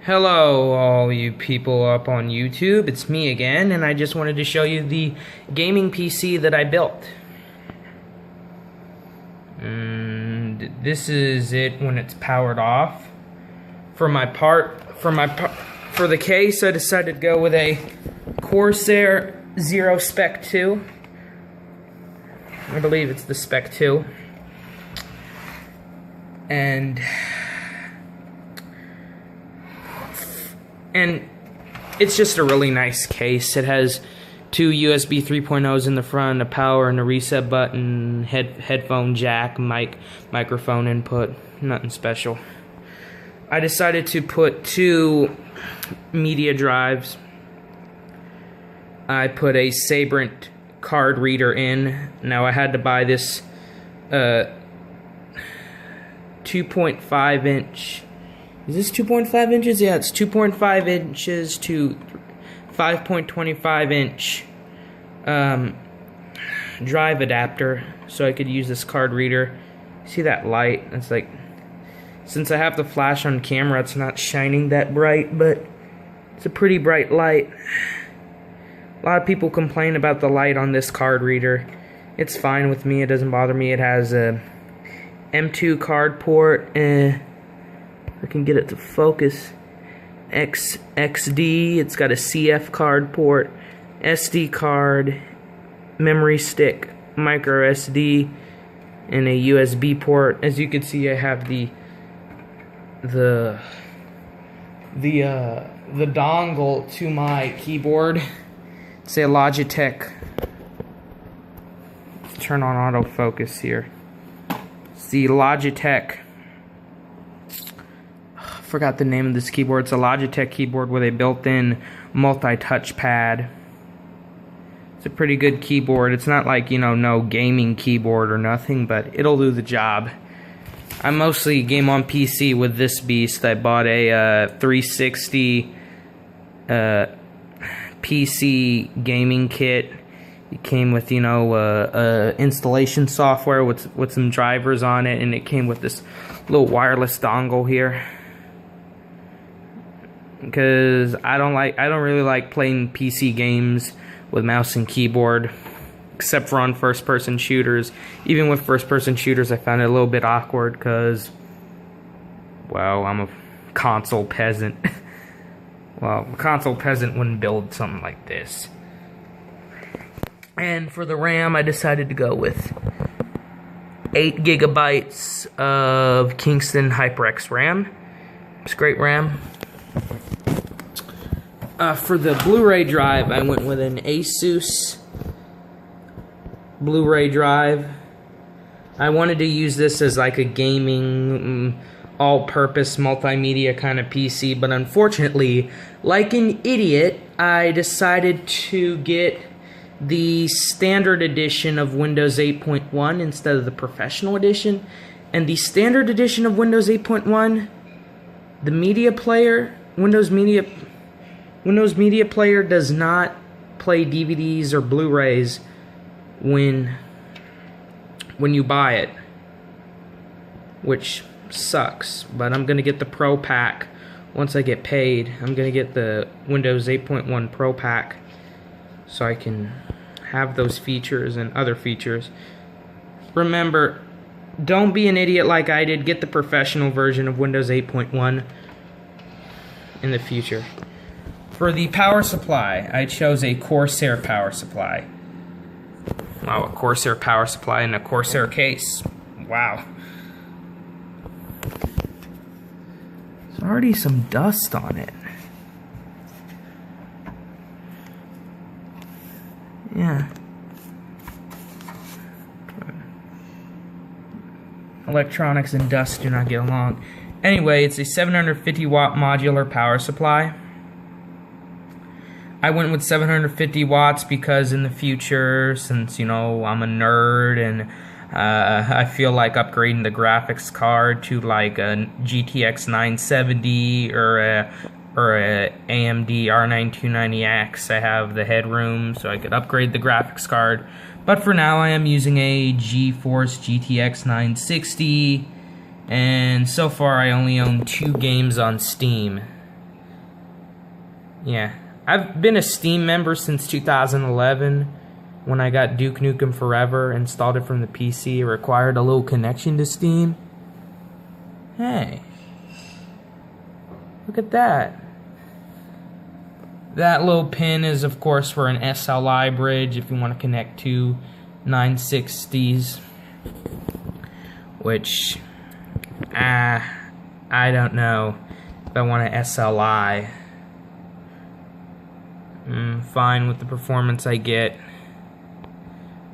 Hello, all you people up on YouTube. It's me again, and I just wanted to show you the gaming PC that I built. And this is it when it's powered off. For the case, I decided to go with a Corsair Zero Spec 2. I believe it's the Spec 2. And it's just a really nice case. It has two USB 3.0s in the front, a power and a reset button, headphone jack, microphone input, nothing special. I decided to put two media drives. I put a Sabrent card reader in. Now I had to buy this 2.5 inch. Is this 2.5 inches? Yeah, it's 2.5 inches to 5.25 inch drive adapter, so I could use this card reader. See that light? It's like, since I have the flash on camera, it's not shining that bright, but it's a pretty bright light. A lot of people complain about the light on this card reader. It's fine with me. It doesn't bother me. It has a M2 card port. I can get it to focus. XD. It's got a CF card port, SD card, memory stick, micro SD, and a USB port. As you can see, I have the dongle to my keyboard. It's a Logitech. Let's turn on autofocus here. It's the Logitech. Forgot the name of this keyboard. It's a Logitech keyboard with a built-in multi-touch pad. It's a pretty good keyboard. It's not like, no gaming keyboard or nothing, but it'll do the job. I mostly game on PC with this beast. I bought a 360 PC gaming kit. It came with, installation software with some drivers on it, and it came with this little wireless dongle here. Because I don't really like playing PC games with mouse and keyboard, except for on first-person shooters. Even with first-person shooters, I found it a little bit awkward because, well, I'm a console peasant. Well, a console peasant wouldn't build something like this. And for the RAM, I decided to go with 8 gigabytes of Kingston HyperX RAM. It's great RAM. For the Blu-ray drive, I went with an Asus Blu-ray drive. I wanted to use this as like a gaming, all-purpose multimedia kind of PC, but unfortunately, like an idiot, I decided to get the standard edition of Windows 8.1 instead of the professional edition. And the standard edition of Windows 8.1, the media player, Windows Media Player does not play DVDs or Blu-rays when you buy it, which sucks. But I'm gonna get the Pro Pack once I get paid. I'm gonna get the Windows 8.1 Pro Pack so I can have those features and other features. Remember, don't be an idiot like I did. Get the professional version of Windows 8.1 in the future. For the power supply, I chose a Corsair power supply. Wow, a Corsair power supply in a Corsair case. Wow. There's already some dust on it. Yeah. Electronics and dust do not get along. Anyway, it's a 750 watt modular power supply. I went with 750 watts because in the future, since, I'm a nerd and I feel like upgrading the graphics card to like a GTX 970 or a AMD R9 290X, I have the headroom so I could upgrade the graphics card. But for now, I am using a GeForce GTX 960, and so far I only own 2 games on Steam. Yeah. I've been a Steam member since 2011 when I got Duke Nukem Forever, installed it from the PC. It required a little connection to Steam. Hey. Look at that. That little pin is, of course, for an SLI bridge if you want to connect two 960s. Which, I don't know if I want an SLI. Fine with the performance I get,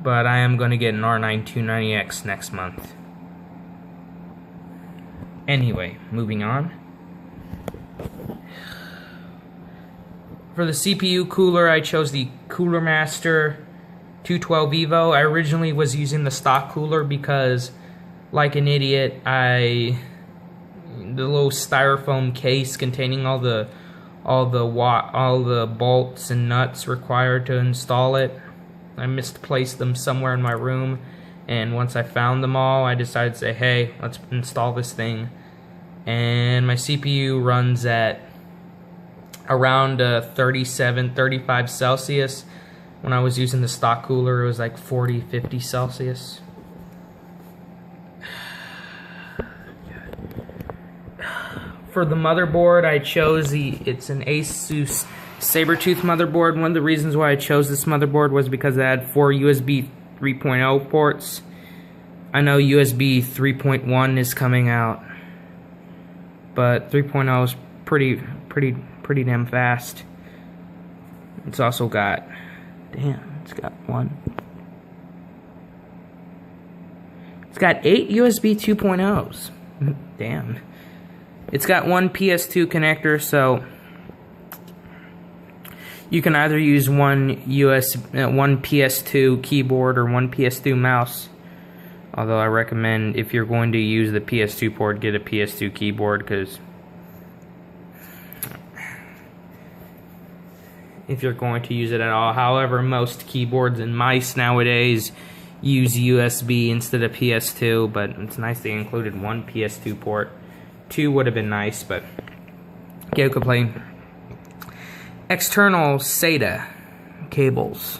but I am going to get an R9 290X next month. Anyway, moving on. For the CPU cooler, I chose the Cooler Master 212 Evo. I originally was using the stock cooler because, like an idiot, the little styrofoam case containing all the bolts and nuts required to install it, I misplaced them somewhere in my room, and once I found them all, I decided to say, hey, let's install this thing. And my CPU runs at around 35 Celsius. When I was using the stock cooler, it was like 40, 50 Celsius. For the motherboard, I chose it's an Asus Sabertooth motherboard. One of the reasons why I chose this motherboard was because it had 4 USB 3.0 ports. I know USB 3.1 is coming out, but 3.0 is pretty damn fast. It's also got, it's got 8 USB 2.0s. Damn. It's got one PS2 connector, so you can either use one PS2 keyboard or one PS2 mouse. Although I recommend, if you're going to use the PS2 port, get a PS2 keyboard, because if you're going to use it at all. However, most keyboards and mice nowadays use USB instead of PS2, but it's nice they included one PS2 port. 2 would have been nice, but can't complain. External SATA cables.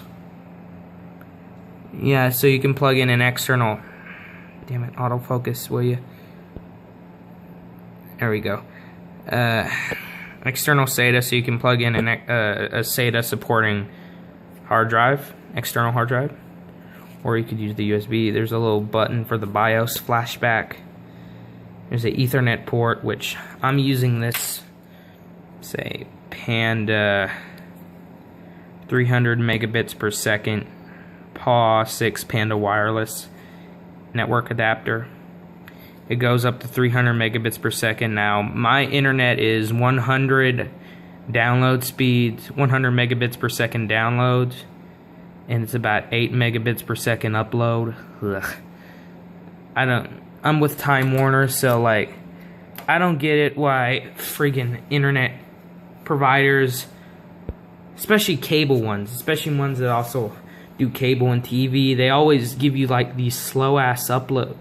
Yeah, so you can plug in an external. Damn it, autofocus, will you? There we go. External SATA, so you can plug in a SATA supporting hard drive, external hard drive, or you could use the USB. There's a little button for the BIOS flashback. There's an Ethernet port, which I'm using this, say, Panda 300 megabits per second PAW6 Panda wireless network adapter. It goes up to 300 megabits per second. Now, my internet is 100 download speeds, 100 megabits per second download, and it's about 8 megabits per second upload. Ugh. I'm with Time Warner, so like, I don't get it why friggin' internet providers, especially cable ones, especially ones that also do cable and TV, they always give you like these slow ass upload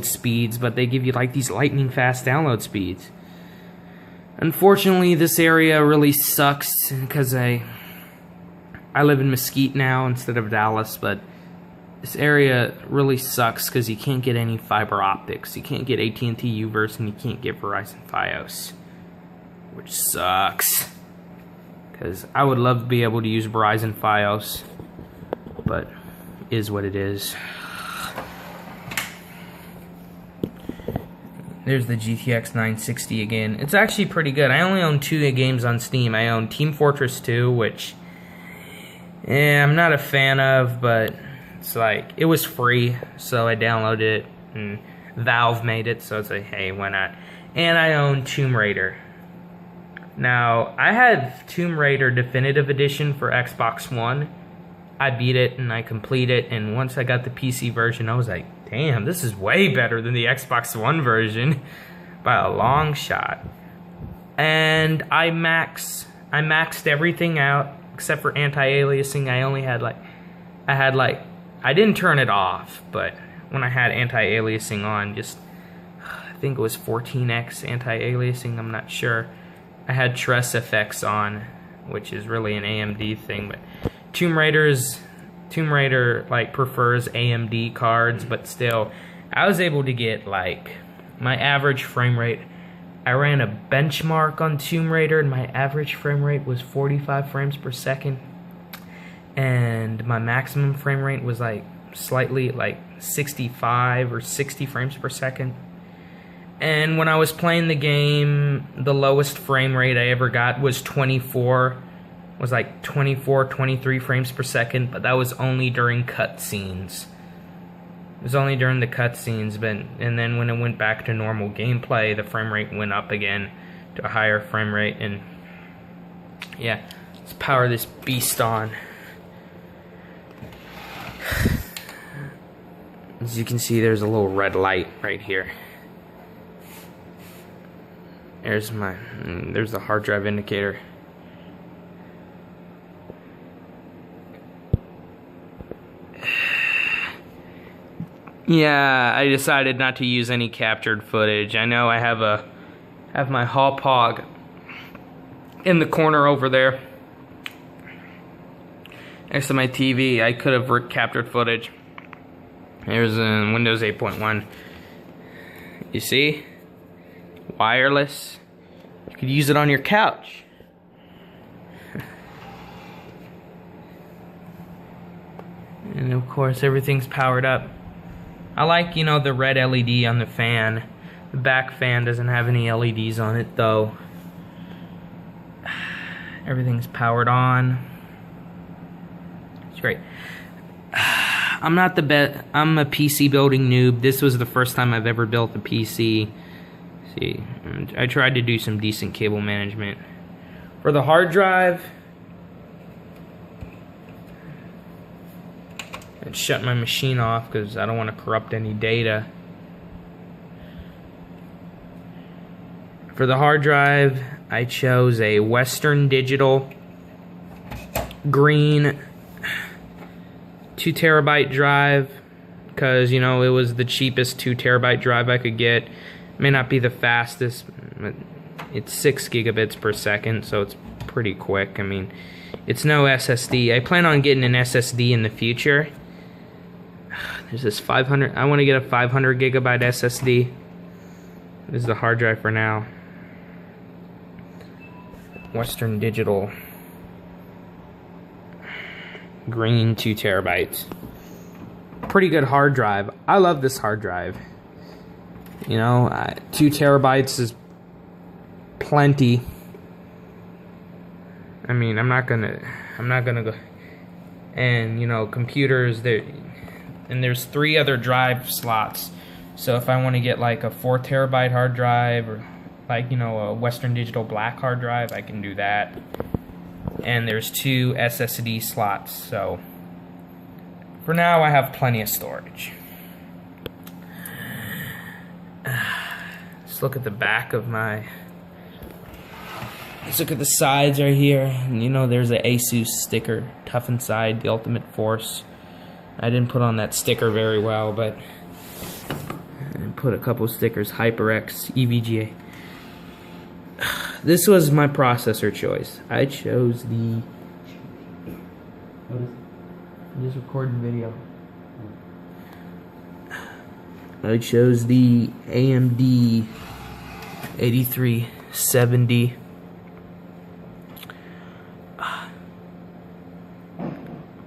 speeds, but they give you like these lightning fast download speeds. Unfortunately, this area really sucks because I live in Mesquite now instead of Dallas, but this area really sucks because you can't get any fiber optics. You can't get AT&T UVerse, and you can't get Verizon Fios, which sucks. Because I would love to be able to use Verizon Fios, but is what it is. There's the GTX 960 again. It's actually pretty good. I only own 2 games on Steam. I own Team Fortress 2, which I'm not a fan of, but it's like, it was free, so I downloaded it, and Valve made it, so it's like, hey, why not? And I own Tomb Raider. Now, I had Tomb Raider Definitive Edition for Xbox One. I beat it, and I completed it, and once I got the PC version, I was like, damn, this is way better than the Xbox One version, by a long shot. And I maxed everything out, except for anti-aliasing. I didn't turn it off, but when I had anti-aliasing on, I think it was 14x anti-aliasing, I'm not sure. I had Tress FX on, which is really an AMD thing, but Tomb Raider like prefers AMD cards, but still, I was able to get like my average frame rate. I ran a benchmark on Tomb Raider, and my average frame rate was 45 frames per second, and my maximum frame rate was like slightly like 65 or 60 frames per second. And when I was playing the game, the lowest frame rate I ever got was 23 frames per second, but that was only during cutscenes. It was only during the cutscenes, and then when it went back to normal gameplay, the frame rate went up again to a higher frame rate. And yeah, let's power this beast on. As you can see, there's a little red light right here. There's the hard drive indicator. Yeah, I decided not to use any captured footage. I know I have my Hauppauge in the corner over there next to my TV. I could have captured footage. Here's Windows 8.1. You see? Wireless. You could use it on your couch. And of course, everything's powered up. I like, you know, the red LED on the fan. The back fan doesn't have any LEDs on it, though. Everything's powered on. It's great. I'm not the best. I'm a PC building noob. This was the first time I've ever built a PC. See, I tried to do some decent cable management. For the hard drive, and shut my machine off because I don't want to corrupt any data. For the hard drive, I chose a Western Digital green 2 terabyte drive because, you know, it was the cheapest 2 terabyte drive I could get. It may not be the fastest, but it's 6 gigabits per second, so it's pretty quick. I mean, it's no SSD. I plan on getting an SSD in the future. There's this 500. I want to get a 500 gigabyte SSD. This is the hard drive for now. Western Digital green 2 terabytes. Pretty good hard drive. I love this hard drive. You know, 2 terabytes is plenty. I mean, I'm not gonna go. And you know, computers there. And there's 3 other drive slots. So if I want to get like a 4 terabyte hard drive or like, you know, a Western Digital black hard drive, I can do that. And there's 2 SSD slots. So for now I have plenty of storage. Let's look at the back of my... Let's look at the sides right here. And, you know, there's an Asus sticker. Tough Inside, the Ultimate Force. I didn't put on that sticker very well, but I put a couple stickers. HyperX, EVGA. This was my processor choice. I chose the... I'm just recording video. I chose the AMD 8370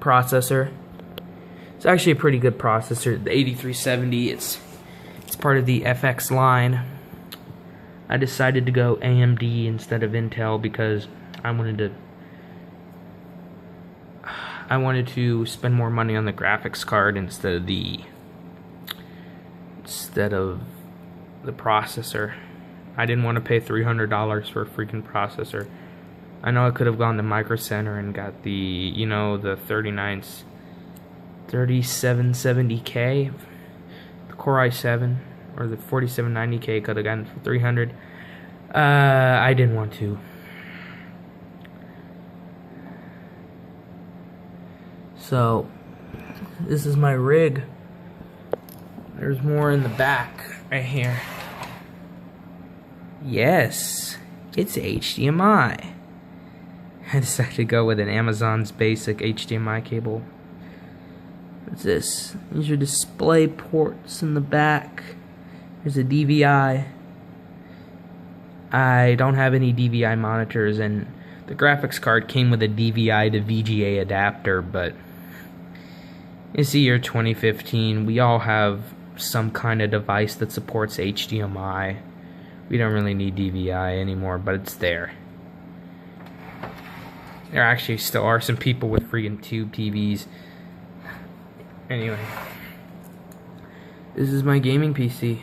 processor. It's actually a pretty good processor. The 8370, it's part of the FX line. I decided to go AMD instead of Intel because I wanted to spend more money on the graphics card instead of the processor. I didn't want to pay $300 for a freaking processor. I know I could have gone to Micro Center and got the, you know, the 3770K, the Core i7, or the 4790K could have gotten for $300. I didn't want to. So, this is my rig. There's more in the back, right here. Yes, it's HDMI. I decided to go with an Amazon's basic HDMI cable. What's this? These are display ports in the back. There's a DVI. I don't have any DVI monitors, and the graphics card came with a DVI to VGA adapter, but it's the year 2015. We all have some kind of device that supports HDMI. We don't really need DVI anymore, but it's there. There actually still are some people with freaking tube TVs. Anyway, this is my gaming PC.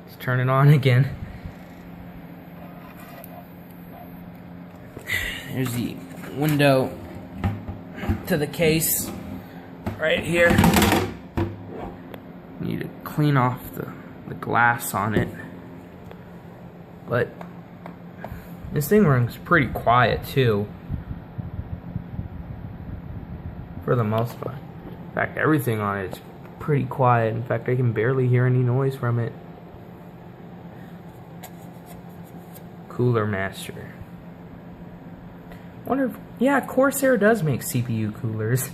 Let's turn it on again. There's the window to the case right here. Need to clean off the glass on it. But this thing runs pretty quiet too, for the most part. In fact, everything on it is pretty quiet. In fact, I can barely hear any noise from it. Cooler Master. Wonder if, yeah, Corsair does make CPU coolers.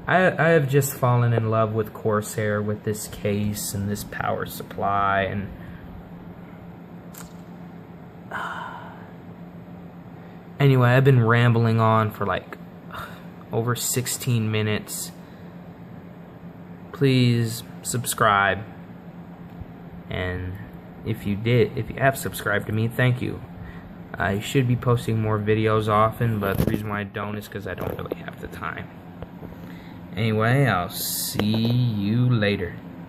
I have just fallen in love with Corsair with this case and this power supply and anyway, I've been rambling on for like over 16 minutes. Please subscribe. And if you have subscribed to me, thank you. I should be posting more videos often, but the reason why I don't is because I don't really have the time. Anyway, I'll see you later.